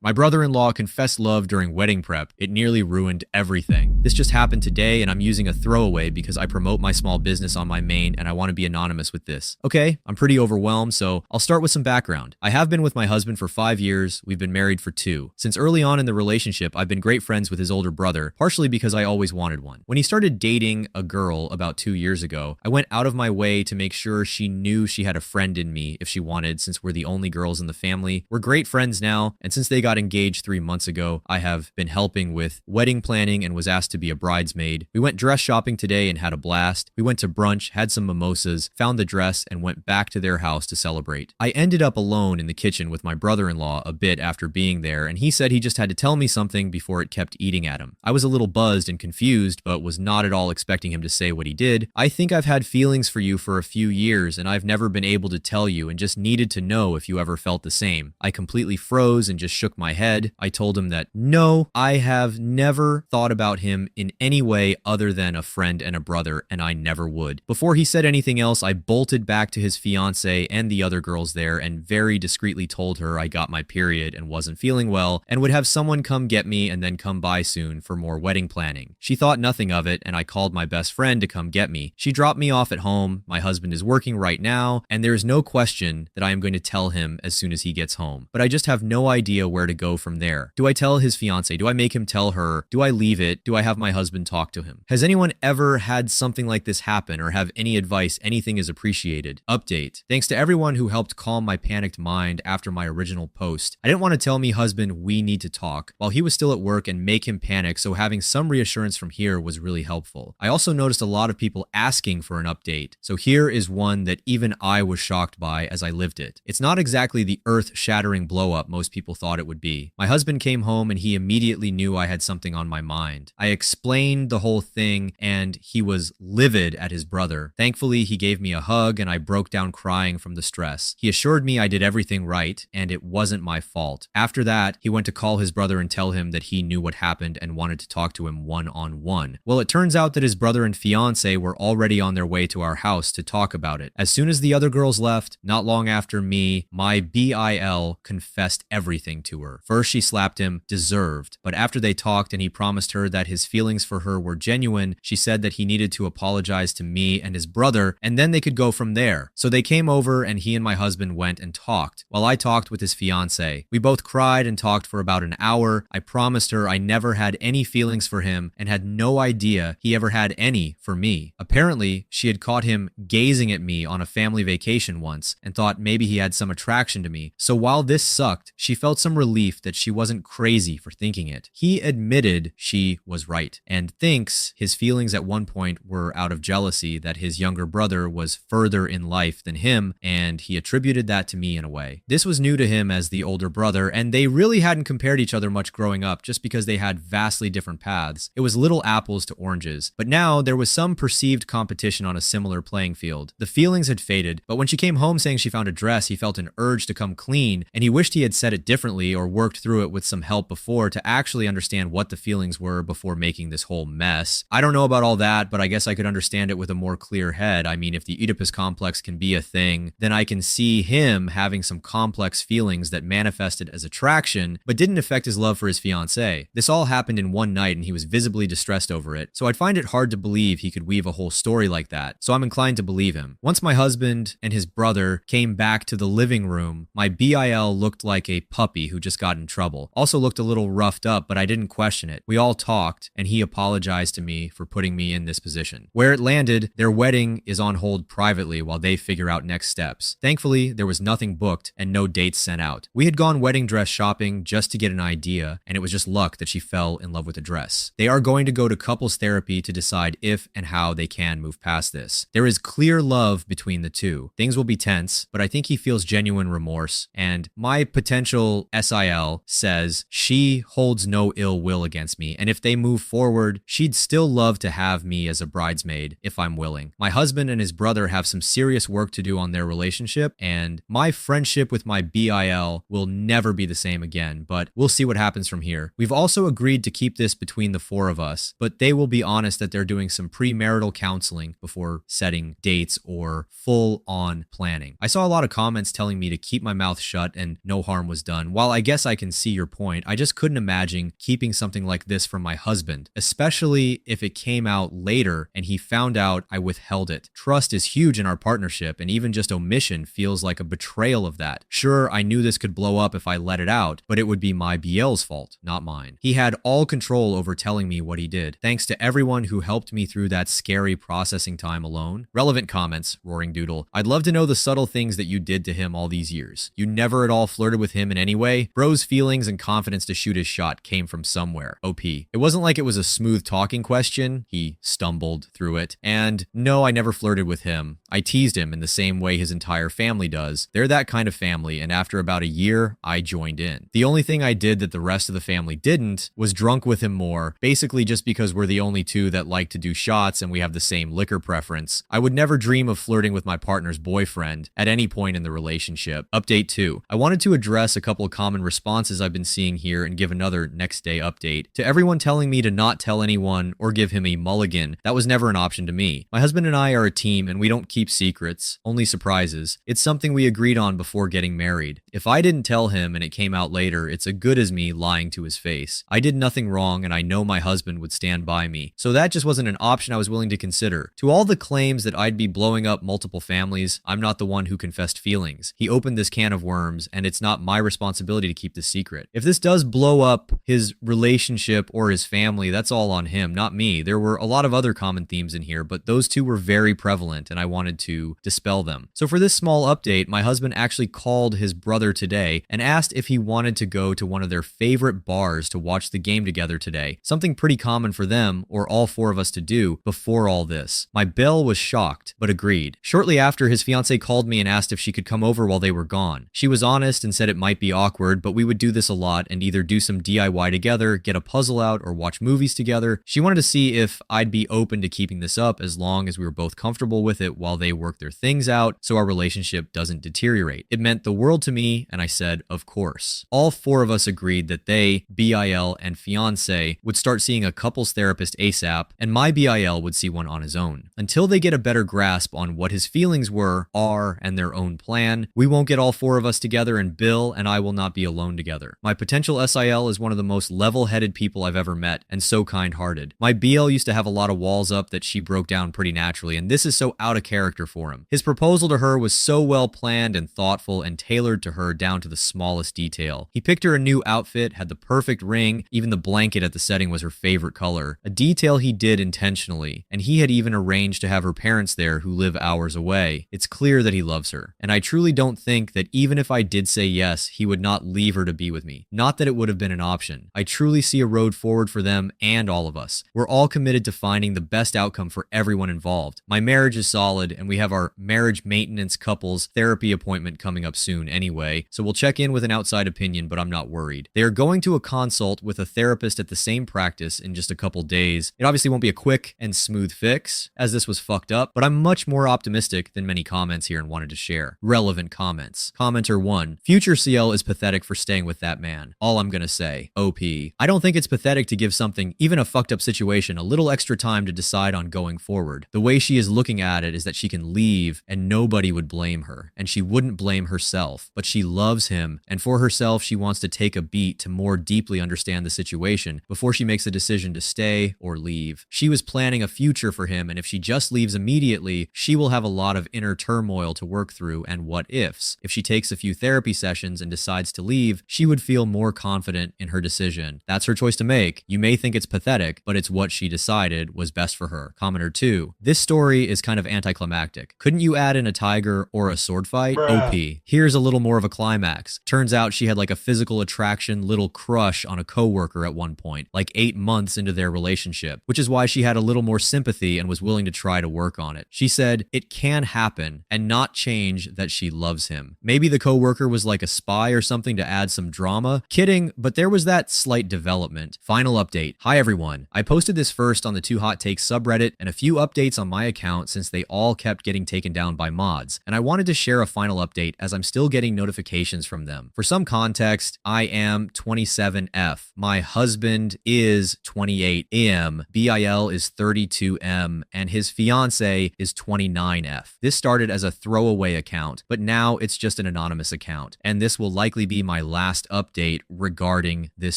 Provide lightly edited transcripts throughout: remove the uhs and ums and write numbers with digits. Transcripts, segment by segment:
My brother-in-law confessed love during wedding prep. It nearly ruined everything. This just happened today and I'm using a throwaway because I promote my small business on my main and I want to be anonymous with this. Okay, I'm pretty overwhelmed, so I'll start with some background. I have been with my husband for 5 years. We've been married for 2. Since early on in the relationship, I've been great friends with his older brother, partially because I always wanted one. When he started dating a girl about 2 years ago, I went out of my way to make sure she knew she had a friend in me if she wanted, since we're the only girls in the family. We're great friends now, and since they got engaged 3 months ago, I have been helping with wedding planning and was asked to be a bridesmaid. We went dress shopping today and had a blast. We went to brunch, had some mimosas, found the dress, and went back to their house to celebrate. I ended up alone in the kitchen with my brother-in-law a bit after being there, and he said he just had to tell me something before it kept eating at him. I was a little buzzed and confused, but was not at all expecting him to say what he did. I think I've had feelings for you for a few years, and I've never been able to tell you and just needed to know if you ever felt the same. I completely froze and just shook my head. I told him that no, I have never thought about him in any way other than a friend and a brother, and I never would. Before he said anything else, I bolted back to his fiance and the other girls there and very discreetly told her I got my period and wasn't feeling well and would have someone come get me and then come by soon for more wedding planning. She thought nothing of it, and I called my best friend to come get me. She dropped me off at home. My husband is working right now, and there is no question that I am going to tell him as soon as he gets home. But I just have no idea where to go from there. Do I tell his fiance? Do I make him tell her? Do I leave it? Do I have my husband talk to him? Has anyone ever had something like this happen or have any advice? Anything is appreciated. Update. Thanks to everyone who helped calm my panicked mind after my original post. I didn't want to tell me husband we need to talk while he was still at work and make him panic, so having some reassurance from here was really helpful. I also noticed a lot of people asking for an update, so here is one that even I was shocked by as I lived it. It's not exactly the earth-shattering blow-up most people thought it would be. My husband came home and he immediately knew I had something on my mind. I explained the whole thing and he was livid at his brother. Thankfully, he gave me a hug and I broke down crying from the stress. He assured me I did everything right and it wasn't my fault. After that, he went to call his brother and tell him that he knew what happened and wanted to talk to him one-on-one. Well, it turns out that his brother and fiance were already on their way to our house to talk about it. As soon as the other girls left, not long after me, my BIL confessed everything to her. First, she slapped him, deserved, but after they talked and he promised her that his feelings for her were genuine, she said that he needed to apologize to me and his brother, and then they could go from there. So they came over and he and my husband went and talked, while I talked with his fiance. We both cried and talked for about an hour. I promised her I never had any feelings for him and had no idea he ever had any for me. Apparently, she had caught him gazing at me on a family vacation once and thought maybe he had some attraction to me. So while this sucked, she felt some relief that she wasn't crazy for thinking it. He admitted she was right and thinks his feelings at one point were out of jealousy that his younger brother was further in life than him, and he attributed that to me in a way. This was new to him as the older brother, and they really hadn't compared each other much growing up just because they had vastly different paths. It was little apples to oranges, but now there was some perceived competition on a similar playing field. The feelings had faded, but when she came home saying she found a dress, he felt an urge to come clean, and he wished he had said it differently or worked through it with some help before to actually understand what the feelings were before making this whole mess. I don't know about all that, but I guess I could understand it with a more clear head. I mean, if the Oedipus complex can be a thing, then I can see him having some complex feelings that manifested as attraction, but didn't affect his love for his fiancée. This all happened in one night and he was visibly distressed over it, so I'd find it hard to believe he could weave a whole story like that, so I'm inclined to believe him. Once my husband and his brother came back to the living room, my BIL looked like a puppy who just got in trouble. Also looked a little roughed up, but I didn't question it. We all talked, and he apologized to me for putting me in this position. Where it landed, their wedding is on hold privately while they figure out next steps. Thankfully, there was nothing booked and no dates sent out. We had gone wedding dress shopping just to get an idea, and it was just luck that she fell in love with the dress. They are going to go to couples therapy to decide if and how they can move past this. There is clear love between the two. Things will be tense, but I think he feels genuine remorse, and my potential SIL says she holds no ill will against me, and if they move forward, she'd still love to have me as a bridesmaid if I'm willing. My husband and his brother have some serious work to do on their relationship, and my friendship with my BIL will never be the same again, but we'll see what happens from here. We've also agreed to keep this between the 4 of us, but they will be honest that they're doing some premarital counseling before setting dates or full-on planning. I saw a lot of comments telling me to keep my mouth shut and no harm was done. While I guess I can see your point. I just couldn't imagine keeping something like this from my husband, especially if it came out later and he found out I withheld it. Trust is huge in our partnership, and even just omission feels like a betrayal of that. Sure, I knew this could blow up if I let it out, but it would be my BL's fault, not mine. He had all control over telling me what he did. Thanks to everyone who helped me through that scary processing time alone. Relevant comments, Roaring Doodle. I'd love to know the subtle things that you did to him all these years. You never at all flirted with him in any way? Bro's feelings and confidence to shoot his shot came from somewhere. OP. It wasn't like it was a smooth talking question. He stumbled through it. And no, I never flirted with him. I teased him in the same way his entire family does. They're that kind of family, and after about a year, I joined in. The only thing I did that the rest of the family didn't was drunk with him more, basically just because we're the only two that like to do shots and we have the same liquor preference. I would never dream of flirting with my partner's boyfriend at any point in the relationship. Update 2. I wanted to address a couple of common responses I've been seeing here and give another next day update. To everyone telling me to not tell anyone or give him a mulligan, that was never an option to me. My husband and I are a team and we don't keep secrets, only surprises. It's something we agreed on before getting married. If I didn't tell him and it came out later, it's as good as me lying to his face. I did nothing wrong and I know my husband would stand by me. So that just wasn't an option I was willing to consider. To all the claims that I'd be blowing up multiple families, I'm not the one who confessed feelings. He opened this can of worms and it's not my responsibility to keep the secret. If this does blow up his relationship or his family, that's all on him, not me. There were a lot of other common themes in here, but those two were very prevalent and I wanted to dispel them. So for this small update, my husband actually called his brother today and asked if he wanted to go to one of their favorite bars to watch the game together today. Something pretty common for them or all four of us to do before all this. My Belle was shocked, but agreed. Shortly after, his fiance called me and asked if she could come over while they were gone. She was honest and said it might be awkward, but we would do this a lot and either do some DIY together, get a puzzle out, or watch movies together. She wanted to see if I'd be open to keeping this up as long as we were both comfortable with it while they work their things out so our relationship doesn't deteriorate. It meant the world to me, and I said, of course. All four of us agreed that they, BIL, and fiance would start seeing a couples therapist ASAP, and my BIL would see one on his own. Until they get a better grasp on what his feelings are, and their own plan, we won't get all four of us together, and Bill and I will not be alone together. My potential SIL is one of the most level-headed people I've ever met, and so kind-hearted. My BL used to have a lot of walls up that she broke down pretty naturally, and this is so out of character for him. His proposal to her was so well planned and thoughtful and tailored to her down to the smallest detail. He picked her a new outfit, had the perfect ring, even the blanket at the setting was her favorite color, a detail he did intentionally, and he had even arranged to have her parents there who live hours away. It's clear that he loves her, and I truly don't think that even if I did say yes, he would not leave her to be with me. Not that it would have been an option. I truly see a road forward for them and all of us. We're all committed to finding the best outcome for everyone involved. My marriage is solid, and we have our marriage maintenance couples therapy appointment coming up soon anyway, so we'll check in with an outside opinion, but I'm not worried. They are going to a consult with a therapist at the same practice in just a couple days. It obviously won't be a quick and smooth fix, as this was fucked up, but I'm much more optimistic than many comments here and wanted to share. Relevant comments. Commenter 1. Future CL is pathetic for staying with that man. All I'm gonna say. OP. I don't think it's pathetic to give something, even a fucked up situation, a little extra time to decide on going forward. The way she is looking at it is that she can leave and nobody would blame her, and she wouldn't blame herself, but she loves him, and for herself she wants to take a beat to more deeply understand the situation before she makes a decision to stay or leave. She was planning a future for him, and if she just leaves immediately, she will have a lot of inner turmoil to work through and what ifs. If she takes a few therapy sessions and decides to leave, she would feel more confident in her decision. That's her choice to make. You may think it's pathetic, but it's what she decided was best for her. Commenter 2. This story is kind of anticlimactic. Couldn't you add in a tiger or a sword fight? OP. Here's a little more of a climax. Turns out she had like a physical attraction little crush on a coworker at one point, like 8 months into their relationship, which is why she had a little more sympathy and was willing to try to work on it. She said it can happen and not change that she loves him. Maybe the coworker was like a spy or something to add some drama. Kidding, but there was that slight development. Final update. Hi everyone. I posted this first on the Two Hot Takes subreddit and a few updates on my account since they all kept getting taken down by mods, and I wanted to share a final update as I'm still getting notifications from them. For some context, I am 27F. My husband is 28M. BIL is 32M, and his fiance is 29F. This started as a throwaway account, but now it's just an anonymous account, and this will likely be my my last update regarding this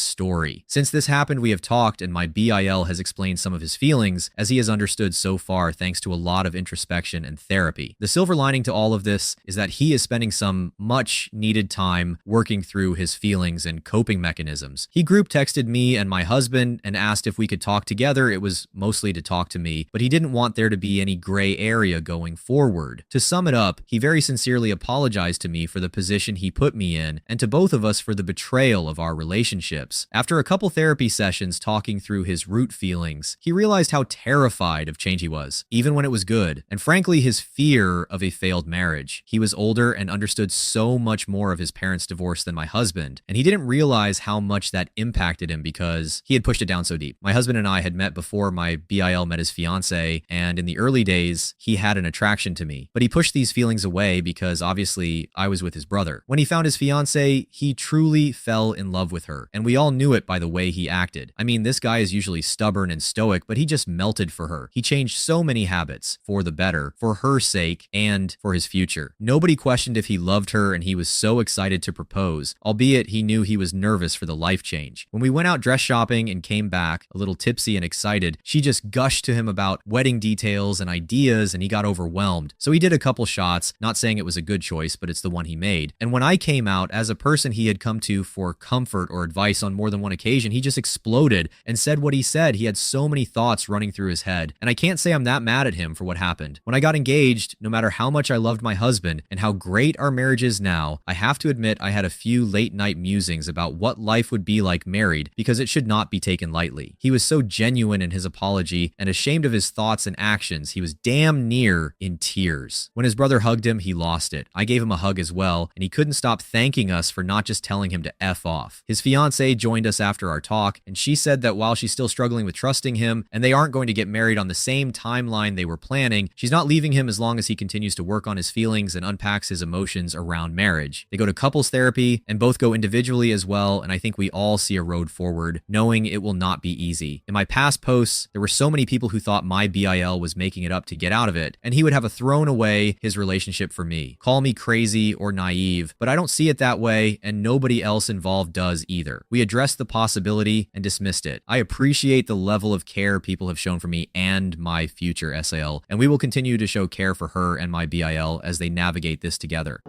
story. Since this happened, we have talked, and my BIL has explained some of his feelings, as he has understood so far thanks to a lot of introspection and therapy. The silver lining to all of this is that he is spending some much needed time working through his feelings and coping mechanisms. He group texted me and my husband and asked if we could talk together. It was mostly to talk to me, but he didn't want there to be any gray area going forward. To sum it up, he very sincerely apologized to me for the position he put me in, and to both of us for the betrayal of our relationships. After a couple therapy sessions talking through his root feelings, he realized how terrified of change he was, even when it was good, and frankly his fear of a failed marriage. He was older and understood so much more of his parents' divorce than my husband, and he didn't realize how much that impacted him because he had pushed it down so deep. My husband and I had met before my BIL met his fiance, and in the early days, he had an attraction to me, but he pushed these feelings away because obviously I was with his brother. When he found his fiance, he truly fell in love with her, and we all knew it by the way he acted. I mean, this guy is usually stubborn and stoic, but he just melted for her. He changed so many habits for the better, for her sake, and for his future. Nobody questioned if he loved her, and he was so excited to propose, albeit he knew he was nervous for the life change. When we went out dress shopping and came back, a little tipsy and excited, she just gushed to him about wedding details and ideas, and he got overwhelmed. So he did a couple shots, not saying it was a good choice, but it's the one he made. And when I came out, as a person he had come to for comfort or advice on more than one occasion, he just exploded and said what he said. He had so many thoughts running through his head, and I can't say I'm that mad at him for what happened. When I got engaged, no matter how much I loved my husband and how great our marriage is now, I have to admit I had a few late night musings about what life would be like married, because it should not be taken lightly. He was so genuine in his apology and ashamed of his thoughts and actions, he was damn near in tears. When his brother hugged him, he lost it. I gave him a hug as well, and he couldn't stop thanking us for not just telling him to F off. His fiance joined us after our talk, and she said that while she's still struggling with trusting him, and they aren't going to get married on the same timeline they were planning, she's not leaving him as long as he continues to work on his feelings and unpacks his emotions around marriage. They go to couples therapy, and both go individually as well, and I think we all see a road forward, knowing it will not be easy. In my past posts, there were so many people who thought my BIL was making it up to get out of it, and he would have thrown away his relationship for me. Call me crazy or naive, but I don't see it that way, and nobody else involved does either. We addressed the possibility and dismissed it. I appreciate the level of care people have shown for me and my future SAL, and we will continue to show care for her and my BIL as they navigate this together.